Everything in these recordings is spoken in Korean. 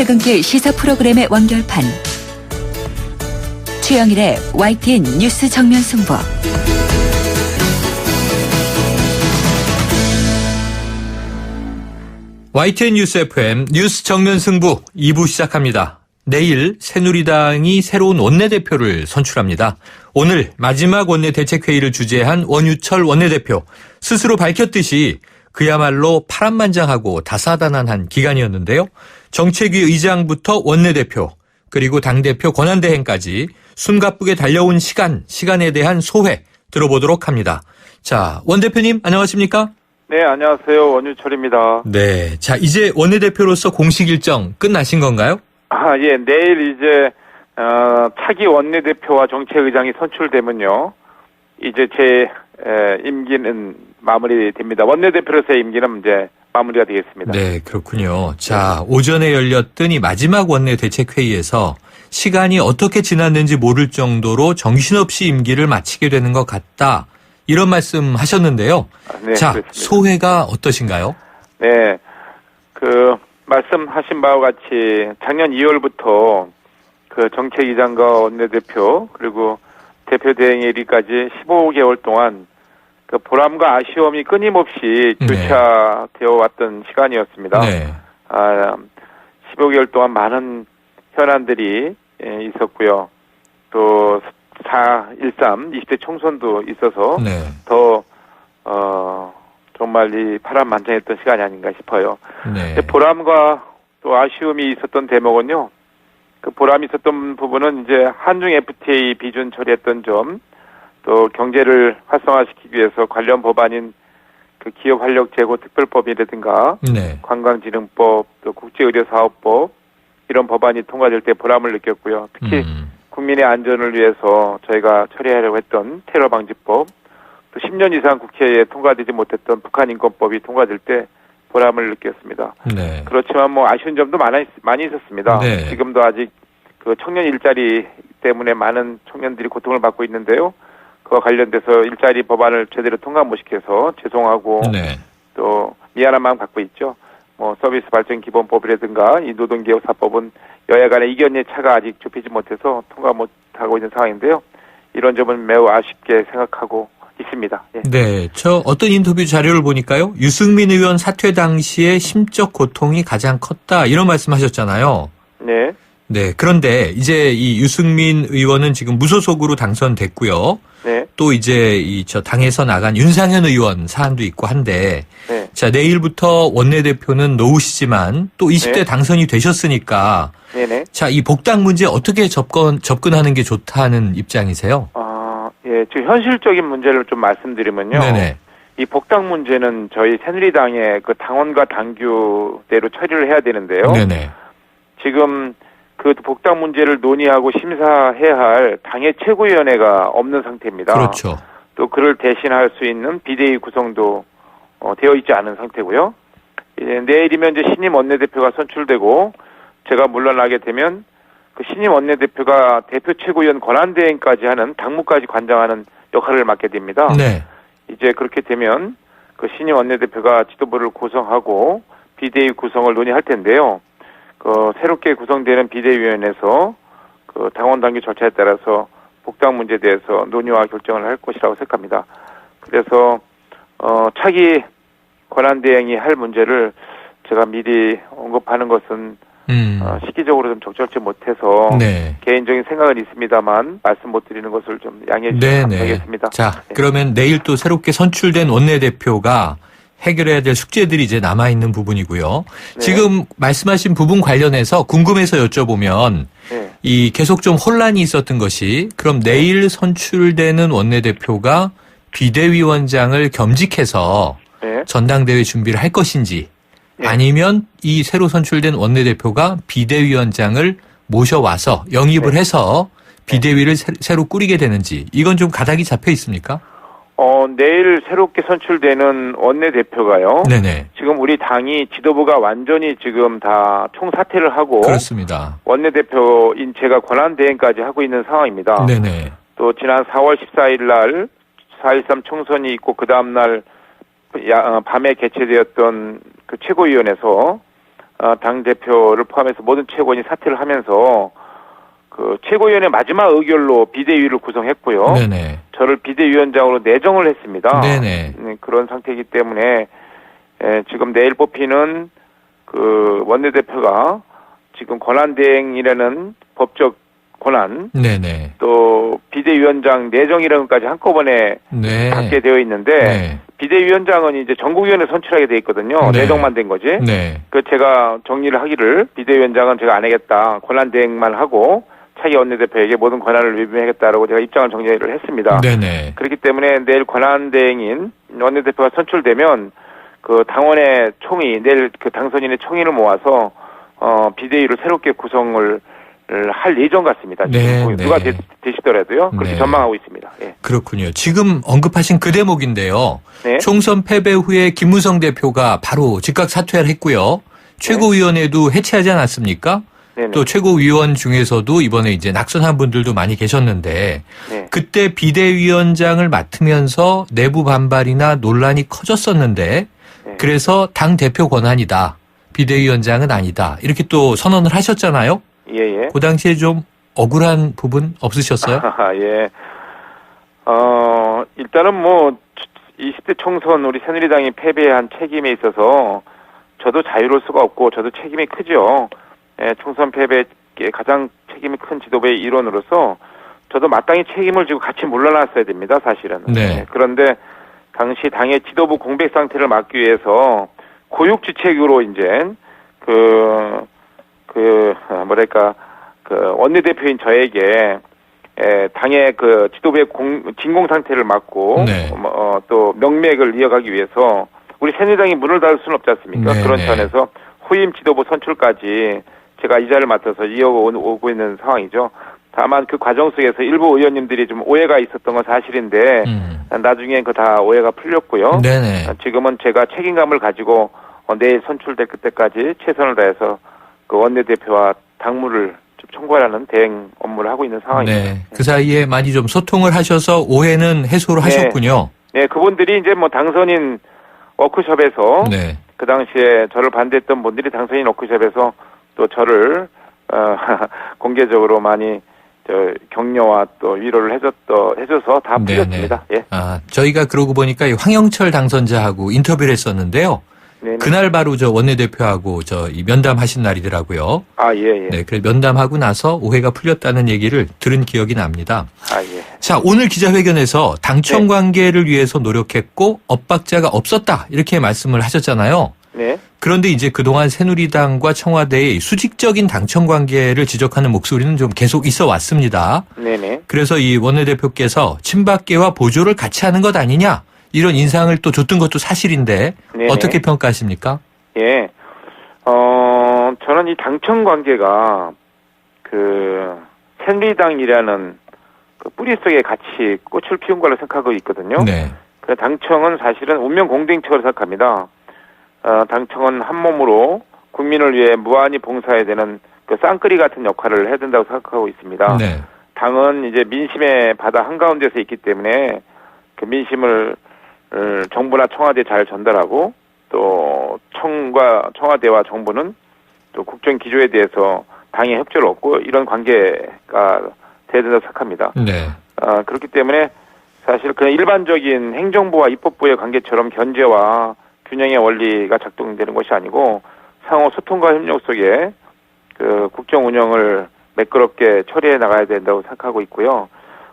퇴근길 시사 프로그램의 완결판. 최영일의 YTN 뉴스 정면 승부. YTN 뉴스 FM 뉴스 정면 승부 2부 시작합니다. 내일 새누리당이 새로운 원내대표를 선출합니다. 오늘 마지막 원내대책회의를 주재한 원유철 원내대표 스스로 밝혔듯이 그야말로 파란만장하고 다사다난한 기간이었는데요. 정책위 의장부터 원내대표 그리고 당대표 권한대행까지 숨가쁘게 달려온 시간에 대한 소회 들어보도록 합니다. 자, 원 대표님 안녕하십니까? 네, 안녕하세요. 원유철입니다. 네, 자 이제 원내대표로서 공식 일정 끝나신 건가요? 예, 내일 이제 차기 원내대표와 정책의장이 선출되면요, 이제 제 임기는 마무리됩니다. 원내대표로서의 임기는 이제 마무리가 되겠습니다. 네, 그렇군요. 자, 오전에 열렸던 이 마지막 원내대책회의에서 시간이 어떻게 지났는지 모를 정도로 정신없이 임기를 마치게 되는 것 같다. 이런 말씀 하셨는데요. 네, 자, 그렇습니다. 소회가 어떠신가요? 네, 말씀하신 바와 같이 작년 2월부터 정책위장과 원내대표 그리고 대표 대행일까지 15개월 동안 보람과 아쉬움이 끊임없이 교차되어 왔던 시간이었습니다. 네. 15개월 동안 많은 현안들이 있었고요. 또 4.13 20대 총선도 있어서 네. 더 정말 이 파란만장했던 시간이 아닌가 싶어요. 네. 보람과 또 아쉬움이 있었던 대목은요. 보람이 있었던 부분은 이제 한중 FTA 비준 처리했던 점, 또 경제를 활성화시키기 위해서 관련 법안인 기업 활력 제고 특별법이라든가 네. 관광진흥법, 또 국제의료사업법 이런 법안이 통과될 때 보람을 느꼈고요. 특히 국민의 안전을 위해서 저희가 처리하려고 했던 테러 방지법, 또 10년 이상 국회에 통과되지 못했던 북한 인권법이 통과될 때 보람을 느꼈습니다. 네. 그렇지만 아쉬운 점도 많이 있었습니다. 네. 지금도 아직 청년 일자리 때문에 많은 청년들이 고통을 받고 있는데요. 그와 관련돼서 일자리 법안을 제대로 통과 못 시켜서 죄송하고 네. 또 미안한 마음 갖고 있죠. 서비스 발전 기본법이라든가 이 노동개혁사법은 여야 간의 이견의 차가 아직 좁히지 못해서 통과 못하고 있는 상황인데요. 이런 점은 매우 아쉽게 생각하고 있습니다. 예. 네, 저 어떤 인터뷰 자료를 보니까요. 유승민 의원 사퇴 당시에 심적 고통이 가장 컸다 이런 말씀하셨잖아요. 네. 네, 그런데 이제 이 유승민 의원은 지금 무소속으로 당선됐고요. 네. 또 이제 당에서 나간 윤상현 의원 사안도 있고 한데, 네. 자 내일부터 원내대표는 노우시지만 또 20대 네. 당선이 되셨으니까, 네네. 자 이 복당 문제 어떻게 접근하는 게 좋다는 입장이세요? 예, 지금 현실적인 문제를 좀 말씀드리면요. 네네. 이 복당 문제는 저희 새누리당의 당원과 당규대로 처리를 해야 되는데요. 네네. 지금 복당 문제를 논의하고 심사해야 할 당의 최고위원회가 없는 상태입니다. 그렇죠. 또 그를 대신할 수 있는 비대위 구성도 되어 있지 않은 상태고요. 이제 내일이면 이제 신임 원내대표가 선출되고 제가 물러나게 되면 신임 원내대표가 대표 최고위원 권한대행까지 하는 당무까지 관장하는 역할을 맡게 됩니다. 네. 이제 그렇게 되면 신임 원내대표가 지도부를 구성하고 비대위 구성을 논의할 텐데요. 새롭게 구성되는 비대위원회에서 당원 당규 절차에 따라서 복당 문제에 대해서 논의와 결정을 할 것이라고 생각합니다. 그래서 차기 권한대행이 할 문제를 제가 미리 언급하는 것은 시기적으로 좀 적절치 못해서 네. 개인적인 생각은 있습니다만 말씀 못 드리는 것을 좀 양해해 주시면 감사하겠습니다. 자, 그러면 내일 또 새롭게 선출된 원내대표가 해결해야 될 숙제들이 이제 남아있는 부분이고요. 네. 지금 말씀하신 부분 관련해서 궁금해서 여쭤보면 네. 이 계속 좀 혼란이 있었던 것이 그럼 내일 선출되는 원내대표가 비대위원장을 겸직해서 네. 전당대회 준비를 할 것인지 네. 아니면 이 새로 선출된 원내대표가 비대위원장을 모셔와서 영입을 네. 해서 비대위를 새로 꾸리게 되는지 이건 좀 가닥이 잡혀 있습니까? 내일 새롭게 선출되는 원내대표가요. 네네. 지금 우리 당이 지도부가 완전히 지금 다 총사퇴를 하고 그렇습니다. 원내대표인 제가 권한대행까지 하고 있는 상황입니다. 네네. 또 지난 4월 14일 날 4.13 총선이 있고 그 다음 날 밤에 개최되었던 최고위원회에서 당 대표를 포함해서 모든 최고위원이 사퇴를 하면서 그 최고위원회 마지막 의결로 비대위를 구성했고요. 네네. 저를 비대위원장으로 내정을 했습니다. 네네. 그런 상태이기 때문에 지금 내일 뽑히는 그 원내대표가 지금 권한대행이라는 법적 권한, 네네. 또 비대위원장 내정이라는 것까지 한꺼번에 네. 받게 되어 있는데 네. 비대위원장은 이제 전국위원회 선출하게 돼 있거든요. 네. 내정만 된 거지. 네. 그 제가 정리를 하기를 비대위원장은 제가 안 하겠다. 권한대행만 하고 차기 원내대표에게 모든 권한을 위임하겠다라고 제가 입장을 정리를 했습니다. 네네. 그렇기 때문에 내일 권한대행인 원내대표가 선출되면 그 당원의 총의, 내일 그 당선인의 총의를 모아서 비대위를 새롭게 구성을 할 예정 같습니다. 네, 지금 누가 네. 되시더라도요. 그렇게 네. 전망하고 있습니다. 예. 그렇군요. 지금 언급하신 그 대목인데요. 네. 총선 패배 후에 김무성 대표가 바로 즉각 사퇴를 했고요. 최고위원회도 해체하지 않았습니까? 네네. 또 최고위원 중에서도 이번에 이제 낙선한 분들도 많이 계셨는데 네. 그때 비대위원장을 맡으면서 내부 반발이나 논란이 커졌었는데 네. 그래서 당 대표 권한이다. 비대위원장은 아니다. 이렇게 또 선언을 하셨잖아요. 예. 그 당시에 좀 억울한 부분 없으셨어요? 예. 일단은 뭐 20대 총선 우리 새누리당이 패배한 책임에 있어서 저도 자유로울 수가 없고 저도 책임이 크죠. 예, 총선 패배에 가장 책임이 큰 지도부의 일원으로서 저도 마땅히 책임을 지고 같이 물러났어야 됩니다, 사실은. 네. 예, 그런데 당시 당의 지도부 공백 상태를 막기 위해서 고육지책으로 이제 뭐랄까 원내대표인 저에게 당의 그 지도부의 진공 상태를 막고 네. 또 명맥을 이어가기 위해서 우리 새누리당이 문을 닫을 수는 없지 않습니까? 네, 그런 네. 차원에서 후임 지도부 선출까지 제가 이 자리를 맡아서 이어오고 있는 상황이죠. 다만 그 과정 속에서 일부 의원님들이 좀 오해가 있었던 건 사실인데 나중에 그 다 오해가 풀렸고요. 네네. 지금은 제가 책임감을 가지고 내일 선출될 그때까지 최선을 다해서 그 원내대표와 당무를 좀 청구하라는 대행 업무를 하고 있는 상황입니다. 네. 그 사이에 많이 좀 소통을 하셔서 오해는 해소를 하셨군요. 네, 그분들이 이제 뭐 당선인 워크숍에서 네. 그 당시에 저를 반대했던 분들이 당선인 워크숍에서 또 저를 공개적으로 많이 격려와 또 위로를 해줘서 다 풀렸습니다. 예. 저희가 그러고 보니까 이 황영철 당선자하고 인터뷰를 했었는데요. 네네. 그날 바로 저 원내대표하고 이 면담하신 날이더라고요. 예. 네, 그래 면담하고 나서 오해가 풀렸다는 얘기를 들은 기억이 납니다. 예. 자, 오늘 기자회견에서 당청 관계를 위해서 노력했고 엇박자가 없었다 이렇게 말씀을 하셨잖아요. 네. 그런데 이제 그동안 새누리당과 청와대의 수직적인 당청 관계를 지적하는 목소리는 좀 계속 있어 왔습니다. 네네. 그래서 이 원내대표께서 친박계와 보조를 같이 하는 것 아니냐 이런 인상을 또 줬던 것도 사실인데 네네. 어떻게 평가하십니까? 예. 저는 이 당청 관계가 새누리당이라는 그 뿌리 속에 같이 꽃을 피운 걸로 생각하고 있거든요. 네. 그 당청은 사실은 운명 공동체로 생각합니다. 당청은 한 몸으로 국민을 위해 무한히 봉사해야 되는 그 쌍끌이 같은 역할을 해야 된다고 생각하고 있습니다. 네. 당은 이제 민심의 바다 한가운데서 있기 때문에 그 민심을 정부나 청와대에 잘 전달하고 또 청와대와 정부는 또 국정 기조에 대해서 당의 협조를 얻고 이런 관계가 돼야 된다고 생각합니다. 네. 그렇기 때문에 사실 그냥 일반적인 행정부와 입법부의 관계처럼 견제와 균형의 원리가 작동되는 것이 아니고 상호 소통과 협력 속에 그 국정 운영을 매끄럽게 처리해 나가야 된다고 생각하고 있고요.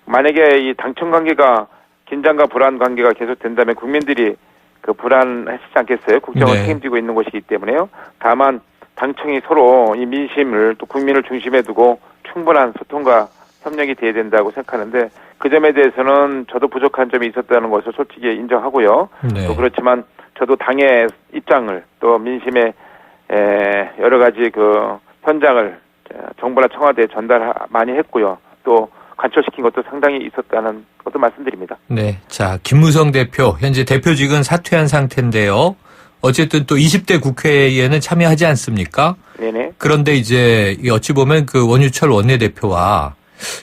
만약에 이 당청 관계가 긴장과 불안 관계가 계속된다면 국민들이 그 불안하시지 않겠어요? 국정을 네. 책임지고 있는 것이기 때문에요. 다만 당청이 서로 이 민심을 또 국민을 중심에 두고 충분한 소통과 협력이 돼야 된다고 생각하는데 그 점에 대해서는 저도 부족한 점이 있었다는 것을 솔직히 인정하고요. 네. 또 그렇지만 저도 당의 입장을 또 민심의 여러 가지 그 현장을 정부나 청와대에 전달 많이 했고요. 또 관철시킨 것도 상당히 있었다는 것도 말씀드립니다. 네. 자, 김무성 대표 현재 대표직은 사퇴한 상태인데요. 어쨌든 또 20대 국회에는 참여하지 않습니까? 네네. 그런데 이제 어찌 보면 그 원유철 원내대표와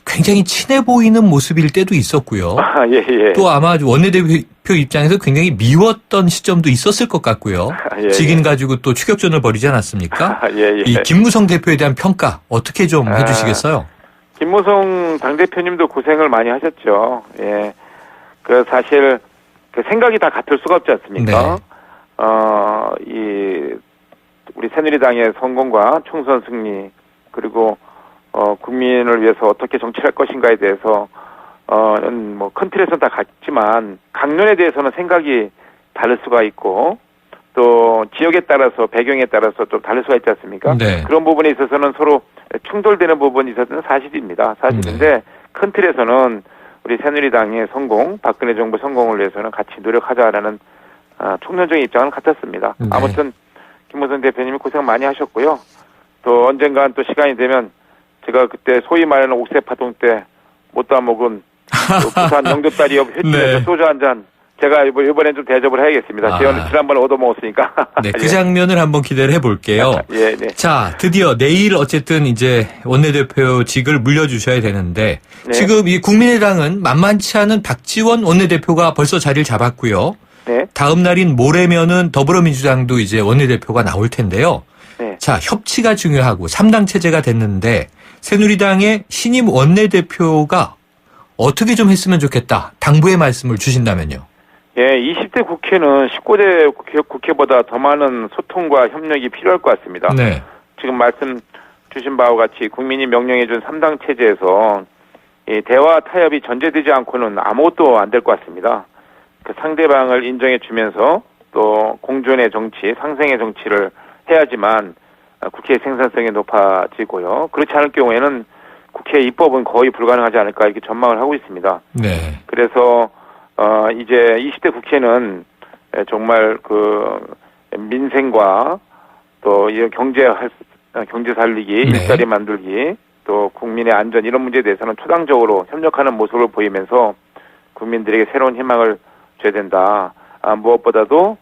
굉장히 친해 보이는 모습일 때도 있었고요. 예. 또 아마 원내대표 입장에서 굉장히 미웠던 시점도 있었을 것 같고요. 예. 직인 가지고 또 추격전을 벌이지 않았습니까? 예. 이 김무성 대표에 대한 평가 어떻게 좀 해주시겠어요? 김무성 당대표님도 고생을 많이 하셨죠. 예. 그 사실 그 생각이 다 같을 수가 없지 않습니까? 네. 우리 새누리당의 성공과 총선 승리 그리고 국민을 위해서 어떻게 정치할 것인가에 대해서 뭐 큰 틀에서는 다 같지만 강론에 대해서는 생각이 다를 수가 있고 또 지역에 따라서 배경에 따라서 좀 다를 수가 있지 않습니까? 네. 그런 부분에 있어서는 서로 충돌되는 부분이 있어서는 사실입니다. 사실인데 네. 큰 틀에서는 우리 새누리당의 성공, 박근혜 정부 성공을 위해서는 같이 노력하자라는 총론적인 입장은 같았습니다. 네. 아무튼 김무성 대표님이 고생 많이 하셨고요. 또 언젠간 또 시간이 되면 제가 그때 소위 말하는 옥새 파동 때 못다 먹은 부산 영도다리 옆 횟집에서 네. 소주 한 잔 제가 이번엔 좀 대접을 해야겠습니다. 지난번에 얻어먹었으니까. 네, 그 장면을 한번 기대를 해볼게요. 네. 자, 드디어 내일 어쨌든 이제 원내대표직을 물려주셔야 되는데 네. 지금 이 국민의당은 만만치 않은 박지원 원내대표가 벌써 자리를 잡았고요. 네. 다음 날인 모레면은 더불어민주당도 이제 원내대표가 나올 텐데요. 네. 자, 협치가 중요하고 3당 체제가 됐는데 새누리당의 신임 원내대표가 어떻게 좀 했으면 좋겠다. 당부의 말씀을 주신다면요. 예, 20대 국회는 19대 국회보다 더 많은 소통과 협력이 필요할 것 같습니다. 네. 지금 말씀 주신 바와 같이 국민이 명령해준 3당 체제에서 이 대화 타협이 전제되지 않고는 아무것도 안 될 것 같습니다. 그 상대방을 인정해 주면서 또 공존의 정치, 상생의 정치를 해야지만 국회의 생산성이 높아지고요. 그렇지 않을 경우에는 국회 입법은 거의 불가능하지 않을까 이렇게 전망을 하고 있습니다. 네. 그래서 이제 20대 국회는 정말 그 민생과 또 이 경제 살리기, 네. 일자리 만들기, 또 국민의 안전 이런 문제에 대해서는 초당적으로 협력하는 모습을 보이면서 국민들에게 새로운 희망을 줘야 된다. 무엇보다도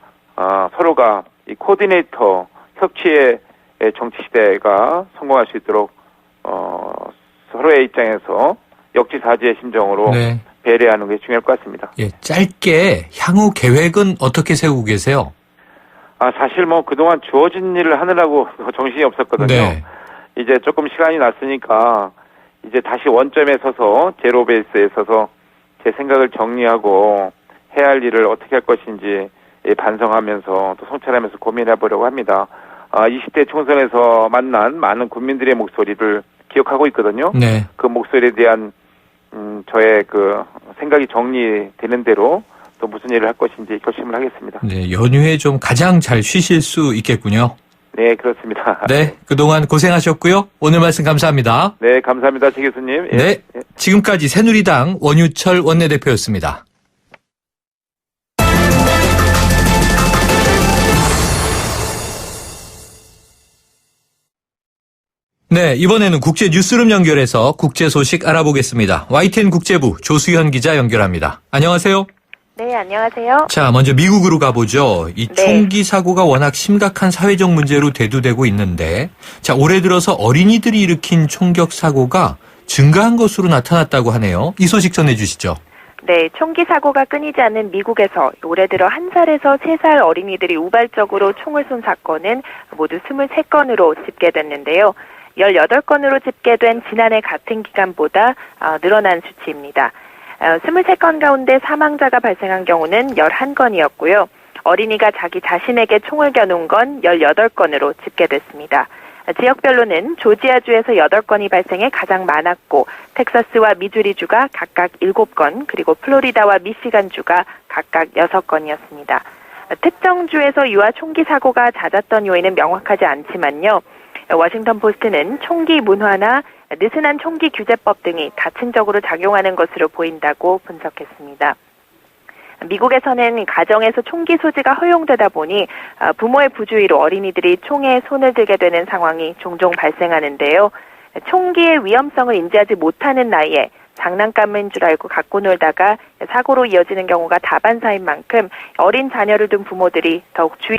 서로가 이 코디네이터 협치의 정치 시대가 성공할 수 있도록 서로의 입장에서 역지사지의 심정으로 네. 배려하는 게 중요할 것 같습니다. 예, 짧게 향후 계획은 어떻게 세우고 계세요? 사실 뭐 그동안 주어진 일을 하느라고 정신이 없었거든요. 네. 이제 조금 시간이 났으니까 이제 다시 원점에 서서 제로 베이스에 서서 제 생각을 정리하고 해야 할 일을 어떻게 할 것인지 반성하면서 또 성찰하면서 고민해 보려고 합니다. 20대 총선에서 만난 많은 국민들의 목소리를 기억하고 있거든요. 네. 그 목소리에 대한 저의 그 생각이 정리되는 대로 또 무슨 일을 할 것인지 결심을 하겠습니다. 네, 연휴에 좀 가장 잘 쉬실 수 있겠군요. 네, 그렇습니다. 네, 그동안 고생하셨고요. 오늘 말씀 감사합니다. 네, 감사합니다, 최 교수님. 예. 네, 지금까지 새누리당 원유철 원내대표였습니다. 네, 이번에는 국제 뉴스룸 연결해서 국제 소식 알아보겠습니다. YTN 국제부 조수현 기자 연결합니다. 안녕하세요. 네, 안녕하세요. 자, 먼저 미국으로 가보죠. 이 네. 총기 사고가 워낙 심각한 사회적 문제로 대두되고 있는데, 자, 올해 들어서 어린이들이 일으킨 총격 사고가 증가한 것으로 나타났다고 하네요. 이 소식 전해주시죠. 네, 총기 사고가 끊이지 않는 미국에서 올해 들어 1살에서 3살 어린이들이 우발적으로 총을 쏜 사건은 모두 23건으로 집계됐는데요. 18건으로 집계된 지난해 같은 기간보다 늘어난 수치입니다. 23건 가운데 사망자가 발생한 경우는 11건이었고요. 어린이가 자기 자신에게 총을 겨눈 건 18건으로 집계됐습니다. 지역별로는 조지아주에서 8건이 발생해 가장 많았고 텍사스와 미주리주가 각각 7건, 그리고 플로리다와 미시간주가 각각 6건이었습니다. 특정 주에서 유아 총기 사고가 잦았던 요인은 명확하지 않지만요. 워싱턴 포스트는 총기 문화나 느슨한 총기 규제법 등이 다층적으로 작용하는 것으로 보인다고 분석했습니다. 미국에서는 가정에서 총기 소지가 허용되다 보니 부모의 부주의로 어린이들이 총에 손을 들게 되는 상황이 종종 발생하는데요. 총기의 위험성을 인지하지 못하는 나이에 장난감인 줄 알고 갖고 놀다가 사고로 이어지는 경우가 다반사인 만큼 어린 자녀를 둔 부모들이 더욱 주의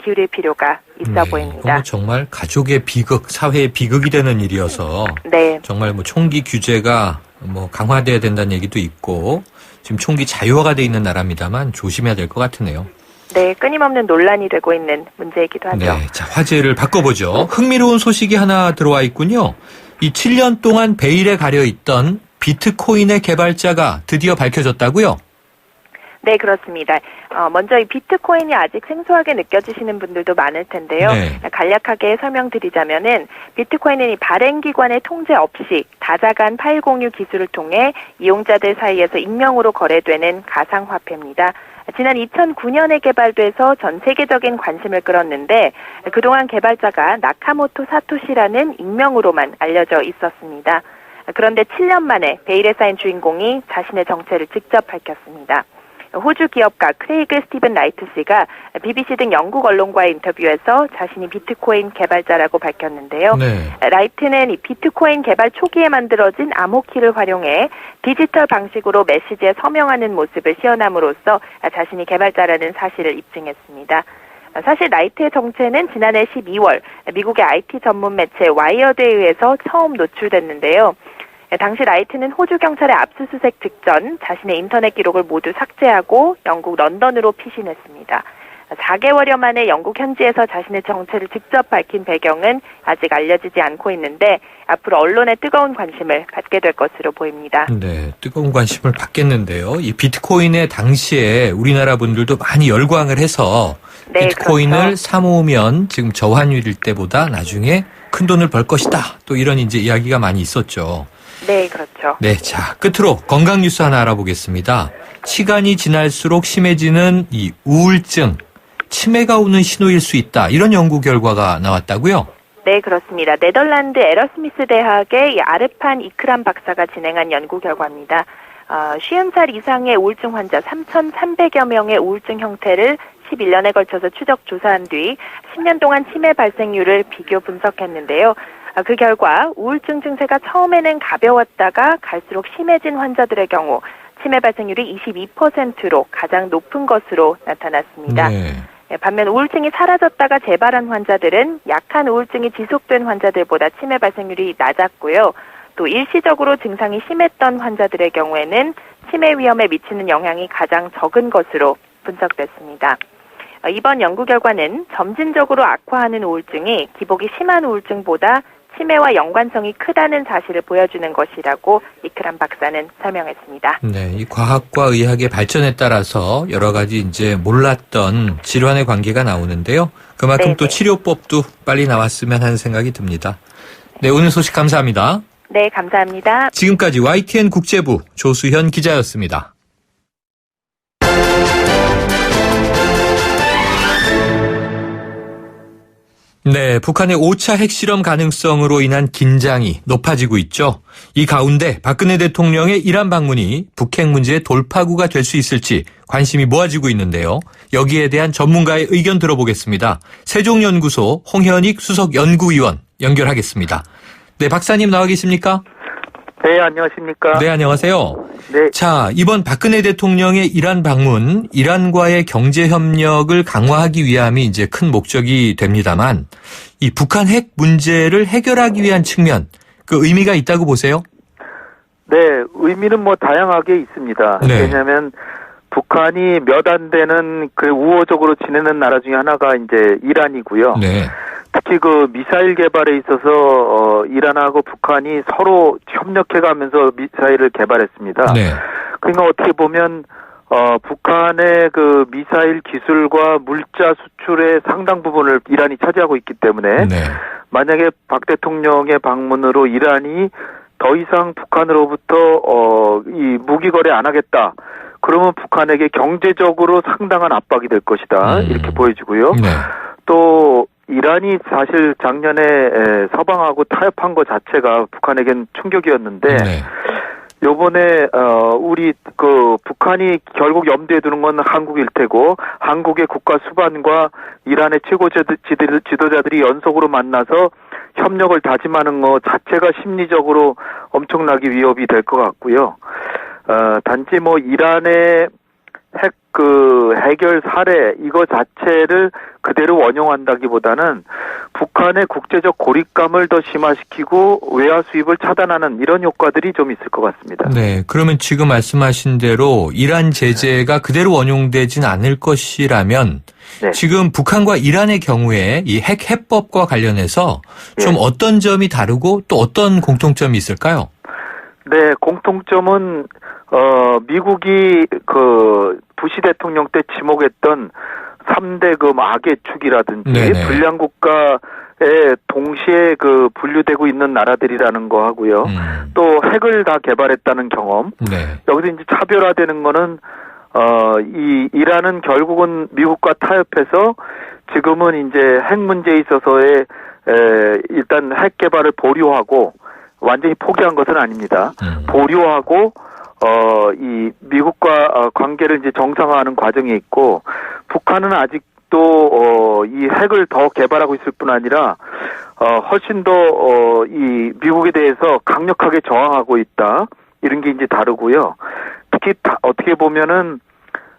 기울일 필요가 있어 보입니다. 이건 정말 가족의 비극, 사회의 비극이 되는 일이어서 네. 정말 뭐 총기 규제가 뭐 강화돼야 된다는 얘기도 있고 지금 총기 자유화가 돼 있는 나라입니다만 조심해야 될 것 같으네요. 네, 끊임없는 논란이 되고 있는 문제이기도 하죠. 네, 자 화제를 바꿔보죠. 흥미로운 소식이 하나 들어와 있군요. 이 7년 동안 베일에 가려 있던 비트코인의 개발자가 드디어 밝혀졌다고요? 네, 그렇습니다. 먼저 이 비트코인이 아직 생소하게 느껴지시는 분들도 많을 텐데요. 네. 간략하게 설명드리자면은 비트코인은 이 발행기관의 통제 없이 다자간 파일 공유 기술을 통해 이용자들 사이에서 익명으로 거래되는 가상화폐입니다. 지난 2009년에 개발돼서 전 세계적인 관심을 끌었는데 그동안 개발자가 나카모토 사토시라는 익명으로만 알려져 있었습니다. 그런데 7년 만에 베일에 쌓인 주인공이 자신의 정체를 직접 밝혔습니다. 호주 기업가 크레이그 스티븐 라이트 씨가 BBC 등 영국 언론과의 인터뷰에서 자신이 비트코인 개발자라고 밝혔는데요. 네. 라이트는 이 비트코인 개발 초기에 만들어진 암호키를 활용해 디지털 방식으로 메시지에 서명하는 모습을 시연함으로써 자신이 개발자라는 사실을 입증했습니다. 사실 라이트의 정체는 지난해 12월 미국의 IT 전문 매체 와이어드에 의해서 처음 노출됐는데요. 당시 라이트는 호주 경찰의 압수수색 직전 자신의 인터넷 기록을 모두 삭제하고 영국 런던으로 피신했습니다. 4개월여 만에 영국 현지에서 자신의 정체를 직접 밝힌 배경은 아직 알려지지 않고 있는데 앞으로 언론의 뜨거운 관심을 받게 될 것으로 보입니다. 네, 뜨거운 관심을 받겠는데요. 이 비트코인의 당시에 우리나라 분들도 많이 열광을 해서 네, 비트코인을 그렇죠. 사모으면 지금 저환율일 때보다 나중에 큰 돈을 벌 것이다. 또 이런 이제 이야기가 많이 있었죠. 네, 그렇죠. 네, 자, 끝으로 건강 뉴스 하나 알아보겠습니다. 시간이 지날수록 심해지는 이 우울증, 치매가 오는 신호일 수 있다. 이런 연구 결과가 나왔다고요? 네, 그렇습니다. 네덜란드 에러스미스 대학의 아르판 이크람 박사가 진행한 연구 결과입니다. 50살 이상의 우울증 환자 3,300여 명의 우울증 형태를 11년에 걸쳐서 추적 조사한 뒤 10년 동안 치매 발생률을 비교 분석했는데요. 그 결과 우울증 증세가 처음에는 가벼웠다가 갈수록 심해진 환자들의 경우 치매 발생률이 22%로 가장 높은 것으로 나타났습니다. 네. 반면 우울증이 사라졌다가 재발한 환자들은 약한 우울증이 지속된 환자들보다 치매 발생률이 낮았고요. 또 일시적으로 증상이 심했던 환자들의 경우에는 치매 위험에 미치는 영향이 가장 적은 것으로 분석됐습니다. 이번 연구 결과는 점진적으로 악화하는 우울증이 기복이 심한 우울증보다 치매와 연관성이 크다는 사실을 보여주는 것이라고 이크람 박사는 설명했습니다. 네, 이 과학과 의학의 발전에 따라서 여러 가지 이제 몰랐던 질환의 관계가 나오는데요. 그만큼 네네. 또 치료법도 빨리 나왔으면 하는 생각이 듭니다. 네, 오늘 소식 감사합니다. 네, 감사합니다. 지금까지 YTN 국제부 조수현 기자였습니다. 네, 북한의 5차 핵실험 가능성으로 인한 긴장이 높아지고 있죠. 이 가운데 박근혜 대통령의 이란 방문이 북핵 문제의 돌파구가 될 수 있을지 관심이 모아지고 있는데요. 여기에 대한 전문가의 의견 들어보겠습니다. 세종연구소 홍현익 수석연구위원 연결하겠습니다. 네, 박사님 나와 계십니까? 네, 안녕하십니까? 네, 안녕하세요. 네, 자, 이번 박근혜 대통령의 이란 방문, 이란과의 경제 협력을 강화하기 위함이 이제 큰 목적이 됩니다만, 이 북한 핵 문제를 해결하기 위한 측면, 그 의미가 있다고 보세요? 네, 의미는 뭐 다양하게 있습니다. 네. 왜냐하면 북한이 몇 안 되는 그 우호적으로 지내는 나라 중에 하나가 이제 이란이고요. 네. 특히 그 미사일 개발에 있어서 이란하고 북한이 서로 협력해가면서 미사일을 개발했습니다. 네. 그러니까 어떻게 보면 북한의 그 미사일 기술과 물자 수출의 상당 부분을 이란이 차지하고 있기 때문에 네. 만약에 박 대통령의 방문으로 이란이 더 이상 북한으로부터 이 무기 거래 안 하겠다. 그러면 북한에게 경제적으로 상당한 압박이 될 것이다. 이렇게 보여지고요. 네. 또 이란이 사실 작년에 서방하고 타협한 것 자체가 북한에겐 충격이었는데 네. 요번에 우리 그 북한이 결국 염두에 두는 건 한국일 테고 한국의 국가 수반과 이란의 최고 지도자들이 연속으로 만나서 협력을 다짐하는 것 자체가 심리적으로 엄청나게 위협이 될 것 같고요. 단지 뭐 이란의 해결 사례 이거 자체를 그대로 원용한다기보다는 북한의 국제적 고립감을 더 심화시키고 외화 수입을 차단하는 이런 효과들이 좀 있을 것 같습니다. 네, 그러면 지금 말씀하신 대로 이란 제재가 그대로 원용되진 않을 것이라면 네. 지금 북한과 이란의 경우에 이 핵 해법과 관련해서 좀 네. 어떤 점이 다르고 또 어떤 공통점이 있을까요? 네, 공통점은 미국이 부시 대통령 때 지목했던 3대 악의 축이라든지 네네. 불량 국가에 동시에 분류되고 있는 나라들이라는 거 하고요. 또 핵을 다 개발했다는 경험. 네. 여기서 이제 차별화되는 거는 이란은 결국은 미국과 타협해서 지금은 이제 핵 문제에 있어서의 일단 핵 개발을 보류하고 완전히 포기한 것은 아닙니다. 보류하고 이 미국과 관계를 이제 정상화하는 과정에 있고 북한은 아직도 이 핵을 더 개발하고 있을 뿐 아니라 훨씬 더 이 미국에 대해서 강력하게 저항하고 있다. 이런 게 이제 다르고요. 특히 어떻게 보면은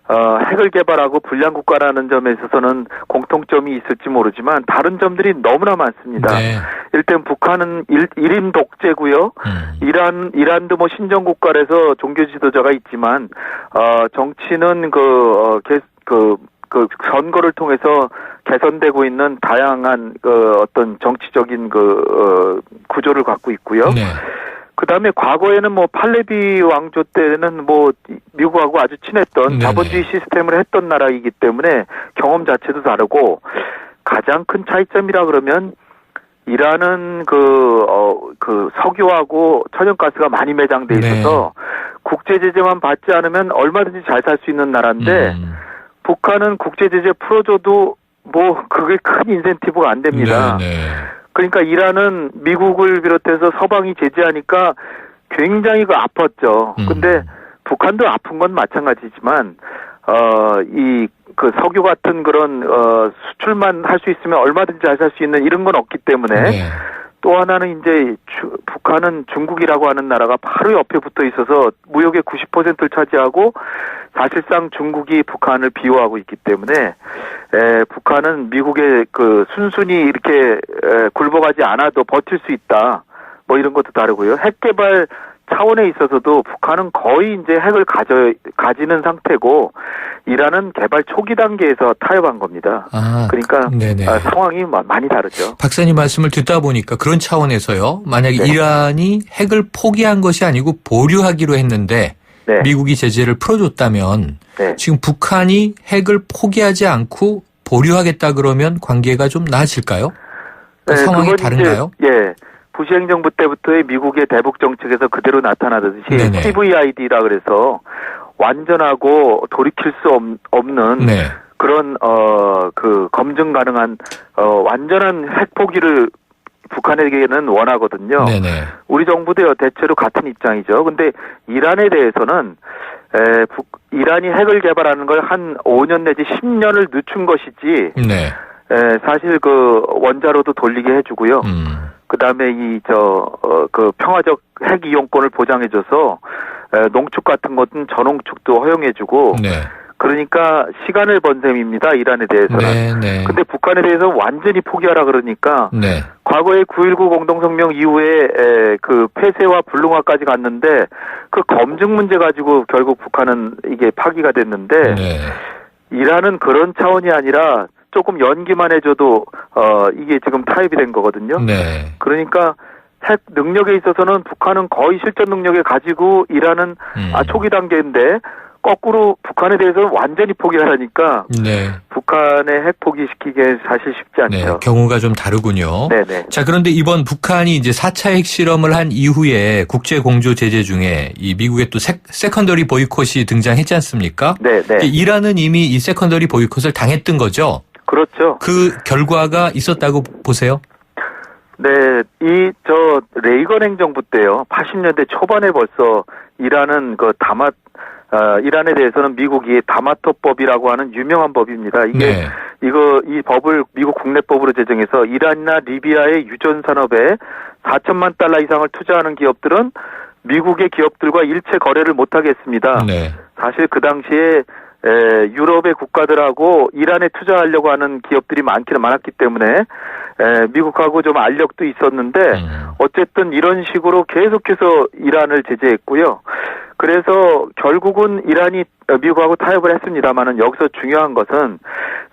핵을 개발하고 불량 국가라는 점에 있어서는 공통점이 있을지 모르지만 다른 점들이 너무나 많습니다. 네. 일단 북한은 일임 독재고요. 이란도 뭐 신정 국가라서 종교 지도자가 있지만 정치는 선거를 통해서 개선되고 있는 다양한 어떤 정치적인 구조를 갖고 있고요. 네. 그다음에 과거에는 뭐 팔레비 왕조 때는 뭐 미국하고 아주 친했던 네네. 자본주의 시스템을 했던 나라이기 때문에 경험 자체도 다르고 가장 큰 차이점이라 그러면 이란은 석유하고 천연가스가 많이 매장돼 있어서 국제 제재만 받지 않으면 얼마든지 잘 살 수 있는 나라인데 북한은 국제 제재 풀어줘도 뭐 그게 큰 인센티브가 안 됩니다. 네. 그러니까 이란은 미국을 비롯해서 서방이 제재하니까 굉장히 아팠죠. 근데 북한도 아픈 건 마찬가지지만 석유 같은 그런 수출만 할 수 있으면 얼마든지 잘 살 수 있는 이런 건 없기 때문에 네. 또 하나는 이제 북한은 중국이라고 하는 나라가 바로 옆에 붙어 있어서 무역의 90%를 차지하고 사실상 중국이 북한을 비호하고 있기 때문에 북한은 미국의 순순히 이렇게 굴복하지 않아도 버틸 수 있다. 뭐 이런 것도 다르고요. 핵 개발 차원에 있어서도 북한은 거의 이제 핵을 가지는 상태고 이란은 개발 초기 단계에서 타협한 겁니다. 그러니까 상황이 많이 다르죠. 박사님 말씀을 듣다 보니까 그런 차원에서요. 만약에 네. 이란이 핵을 포기한 것이 아니고 보류하기로 했는데 네. 미국이 제재를 풀어줬다면 네. 지금 북한이 핵을 포기하지 않고 보류하겠다 그러면 관계가 좀 나아질까요? 그 상황이 그건 다른가요? 이제, 부시 행정부 때부터의 미국의 대북 정책에서 그대로 나타나듯이 네네. CVID라 그래서 완전하고 돌이킬 수 없는 네. 그런 검증 가능한 완전한 핵 포기를 북한에게는 원하거든요. 네네. 우리 정부도 대체로 같은 입장이죠. 근데 이란에 대해서는 이란이 핵을 개발하는 걸 한 5년 내지 10년을 늦춘 것이지 네. 사실 원자로도 돌리게 해주고요. 그다음에 평화적 핵 이용권을 보장해줘서 농축 같은 것은 전농축도 허용해주고 네. 그러니까 시간을 번 셈입니다. 이란에 대해서는. 네. 근데 북한에 대해서 완전히 포기하라 그러니까 네. 과거에 9.19 공동성명 이후에 폐쇄와 불능화까지 갔는데 그 검증 문제 가지고 결국 북한은 이게 파기가 됐는데 네. 이란은 그런 차원이 아니라 조금 연기만 해줘도 이게 지금 타협이 된 거거든요. 네. 그러니까 핵 능력에 있어서는 북한은 거의 실전 능력을 가지고 이란은 초기 단계인데 거꾸로 북한에 대해서는 완전히 포기하라니까 네. 북한의 핵 포기시키기에 사실 쉽지 않죠. 네. 경우가 좀 다르군요. 네네. 자, 그런데 이번 북한이 이제 4차 핵실험을 한 이후에 국제 공조 제재 중에 이 미국의 또 세컨더리 보이콧이 등장했지 않습니까? 네네. 이란은 이미 이 세컨더리 보이콧을 당했던 거죠. 그렇죠. 그 결과가 있었다고 보세요? 네, 레이건 행정부 때요. 80년대 초반에 벌써 이란은 이란에 대해서는 미국이 다마토법이라고 하는 유명한 법입니다. 이게 이 법을 미국 국내법으로 제정해서 이란이나 리비아의 유전 산업에 4천만 달러 이상을 투자하는 기업들은 미국의 기업들과 일체 거래를 못하게 했습니다. 네. 사실 그 당시에 유럽의 국가들하고 이란에 투자하려고 하는 기업들이 많았기 때문에 미국하고 좀 알력도 있었는데 어쨌든 이런 식으로 계속해서 이란을 제재했고요. 그래서 결국은 이란이 미국하고 타협을 했습니다만은 여기서 중요한 것은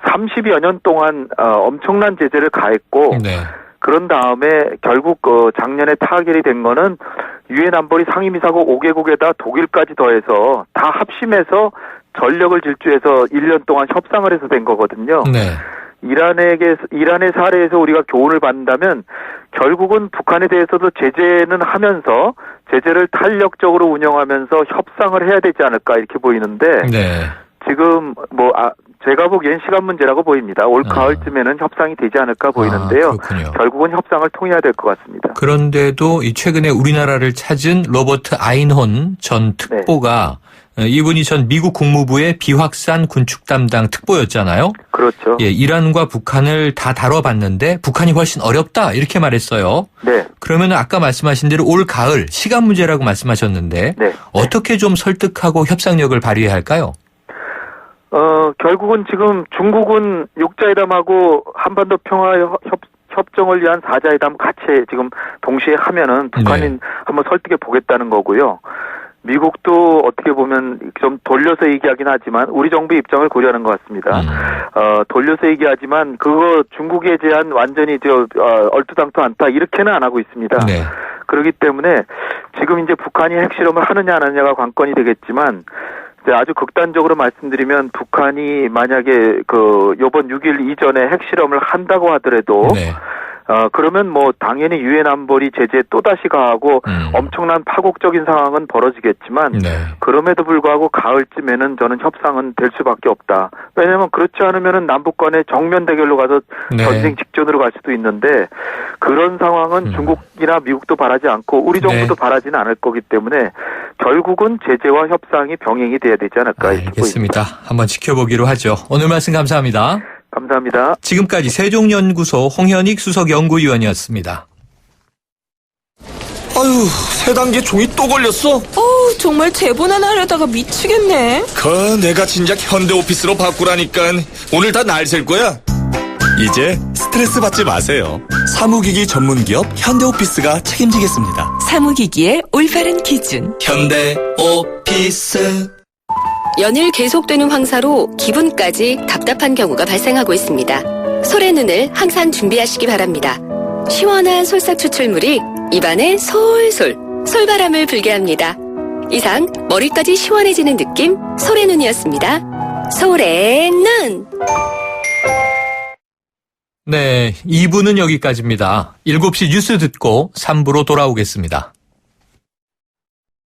30여 년 동안 엄청난 제재를 가했고 네. 그런 다음에 결국 작년에 타결이 된 거는 유엔 안보리 상임이사국 5개국에다 독일까지 더해서 다 합심해서 전력을 질주해서 1년 동안 협상을 해서 된 거거든요. 네. 이란의 사례에서 우리가 교훈을 받는다면 결국은 북한에 대해서도 제재는 하면서 제재를 탄력적으로 운영하면서 협상을 해야 되지 않을까 이렇게 보이는데 네. 지금 제가 보기엔 시간 문제라고 보입니다. 올 가을쯤에는 협상이 되지 않을까 보이는데요. 그렇군요. 결국은 협상을 통해야 될 것 같습니다. 그런데도 이 최근에 우리나라를 찾은 로버트 아인혼 전 특보가 이분이 전 미국 국무부의 비확산 군축 담당 특보였잖아요. 그렇죠. 예, 이란과 북한을 다 다뤄봤는데 북한이 훨씬 어렵다 이렇게 말했어요. 네. 그러면 아까 말씀하신 대로 올 가을 시간 문제라고 말씀하셨는데 네. 어떻게 좀 설득하고 협상력을 발휘해야 할까요? 결국은 지금 중국은 6자회담하고 한반도 평화 협정을 위한 4자회담 같이 지금 동시에 하면은 북한이 한번 설득해 보겠다는 거고요. 미국도 어떻게 보면 좀 돌려서 얘기하긴 하지만 우리 정부 입장을 고려하는 것 같습니다. 돌려서 얘기하지만 그거 중국의 제안 완전히 얼토당토 않다 이렇게는 안 하고 있습니다. 네. 그렇기 때문에 지금 이제 북한이 핵실험을 하느냐 안 하느냐가 관건이 되겠지만 아주 극단적으로 말씀드리면 북한이 만약에 요번 6일 이전에 핵실험을 한다고 하더라도 네. 그러면 뭐 당연히 유엔 안보리 제재 또다시 가하고 엄청난 파국적인 상황은 벌어지겠지만 네. 그럼에도 불구하고 가을쯤에는 저는 협상은 될 수밖에 없다. 왜냐하면 그렇지 않으면은 남북 간의 정면 대결로 가서 네. 전쟁 직전으로 갈 수도 있는데 그런 상황은 중국이나 미국도 바라지 않고 우리 정부도 바라지는 않을 거기 때문에 결국은 제재와 협상이 병행이 돼야 되지 않을까 이렇게 알겠습니다. 보입니다. 한번 지켜보기로 하죠. 오늘 말씀 감사합니다. 감사합니다. 지금까지 세종연구소 홍현익 수석연구위원이었습니다. 아유, 새 단계 종이 또 걸렸어? 정말 재본하나 하려다가 미치겠네. 내가 진작 현대오피스로 바꾸라니까. 오늘 다 날 셀 거야. 이제 스트레스 받지 마세요. 사무기기 전문기업 현대오피스가 책임지겠습니다. 사무기기의 올바른 기준. 현대오피스. 연일 계속되는 황사로 기분까지 답답한 경우가 발생하고 있습니다. 솔의 눈을 항상 준비하시기 바랍니다. 시원한 솔싹 추출물이 입안에 솔솔 솔바람을 불게 합니다. 이상 머리까지 시원해지는 느낌 솔의 눈이었습니다. 솔의 눈. 네, 2부는 여기까지입니다. 7시 뉴스 듣고 3부로 돌아오겠습니다.